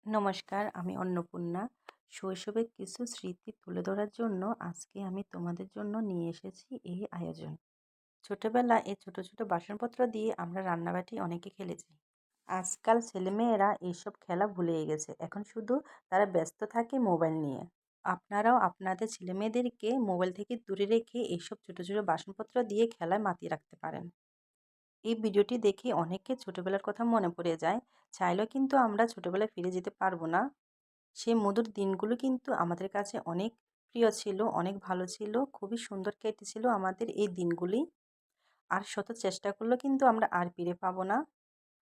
নমস্কার, আমি অন্নপূর্ণা। শৈশবের কিছু স্মৃতি তুলে ধরার জন্য আজকে আমি তোমাদের জন্য নিয়ে এসেছি এই আয়োজন। ছোটবেলায় এই ছোট, ছোট বাসনপত্র দিয়ে আমরা রান্নাবাটি অনেকে খেলেছি। আজকাল ছেলেমেয়েরা এইসব খেলা ভুলেই গেছে। এখন শুধু তারা ব্যস্ত থাকে মোবাইল নিয়ে। আপনারাও আপনাদের ছেলেমেয়েদেরকে মোবাইল থেকে দূরে রেখে এইসব ছোট, ছোট বাসনপত্র দিয়ে খেলায় মাতিয়ে রাখতে পারেন। এই ভিডিওটি দেখে অনেকের ছোটবেলার কথা মনে পড়ে যায়। চাইলেও কিন্তু আমরা ছোটবেলায় ফিরে যেতে পারবো না। সেই মধুর দিনগুলো কিন্তু আমাদের কাছে অনেক প্রিয় ছিল, অনেক ভালো ছিল। খুবই সুন্দর কেটেছিল আমাদের এই দিনগুলি। আর শত চেষ্টা করলেও কিন্তু আমরা আর ফিরে পাবো না।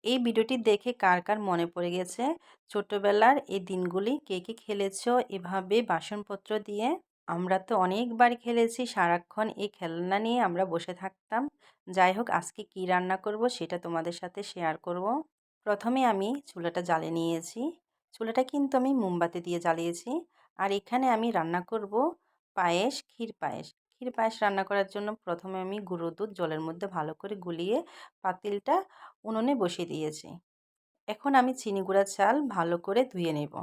এই ভিডিওটি দেখে কার, কার মনে পড়ে গেছে ছোটবেলার এই দিনগুলি? কে, কে খেলেছো এভাবে বাসনপত্র দিয়ে? আমরা তো অনেকবার খেলেছি। সারাক্ষণ এই খেলনা নিয়ে আমরা বসে থাকতাম। যাই হোক, আজকে কী রান্না করব সেটা তোমাদের সাথে শেয়ার করব। প্রথমে আমি চুলাটা জ্বালিয়ে নিয়েছি। চুলাটা কিন্তু আমি মোমবাতি দিয়ে জ্বালিয়েছি। আর এখানে আমি রান্না করব পায়েস, ক্ষীর পায়েস। ক্ষীর পায়েস রান্না করার জন্য প্রথমে আমি গুঁড়ো দুধ জলের মধ্যে ভালো করে গুলিয়ে পাতিলটা উনুনে বসিয়ে দিয়েছি। এখন আমি চিনি গুঁড়া চাল ভালো করে ধুয়ে নেব।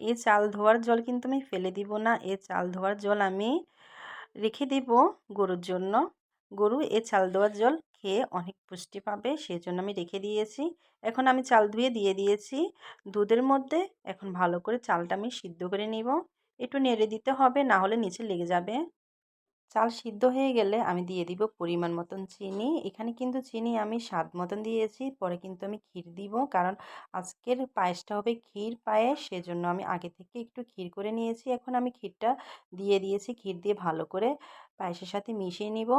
এই চাল ধোয়ার জল কিন্তু আমি ফেলে দিব না। এই চাল ধোয়ার জল আমি রেখে দিব গরুর জন্য। গরু এ চাল ধোয়ার জল খেয়ে অনেক পুষ্টি পাবে, সেজন্য আমি রেখে দিয়েছি। এখন আমি চাল ধুয়ে দিয়ে দিয়েছি দুধের মধ্যে। এখন ভালো করে চালটা আমি সিদ্ধ করে নিব। একটু নেড়ে দিতে হবে, না হলে নিচে লেগে যাবে। চাল সিদ্ধ হয়ে গেলে আমি দিয়ে দিব পরিমাণ মতন চিনি। এখানে কিন্তু চিনি আমি স্বাদ মতন দিয়েছি। পরে কিন্তু আমি ক্ষীর দিব, কারণ আজকের পায়েসটা হবে ক্ষীর পায়েস, সেজন্য আমি আগে থেকে একটু ক্ষীর করে নিয়েছি। এখন আমি ক্ষীরটা দিয়ে দিয়েছি। ক্ষীর দিয়ে ভালো করে পায়েসের সাথে মিশিয়ে নিব।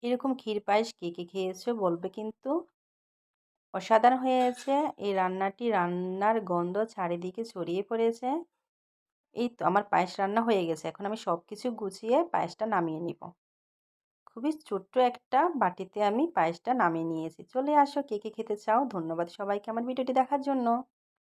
এরকম ক্ষীর পায়েস কে কে খেয়েছো বলবে কিন্তু। অসাধারণ হয়েছে এই রান্নাটি। রান্নার গন্ধ চারিদিকে ছড়িয়ে পড়েছে। এই তো আমার পায়েস রান্না হয়ে গেছে। এখন আমি সব কিছু গুছিয়ে পায়েসটা নামিয়ে নিব। খুবই ছোট্ট একটা বাটিতে আমি পায়েসটা নামিয়ে নিয়েছি। চলে আসো কে, কে খেতে চাও। ধন্যবাদ সবাইকে আমার ভিডিওটি দেখার জন্য।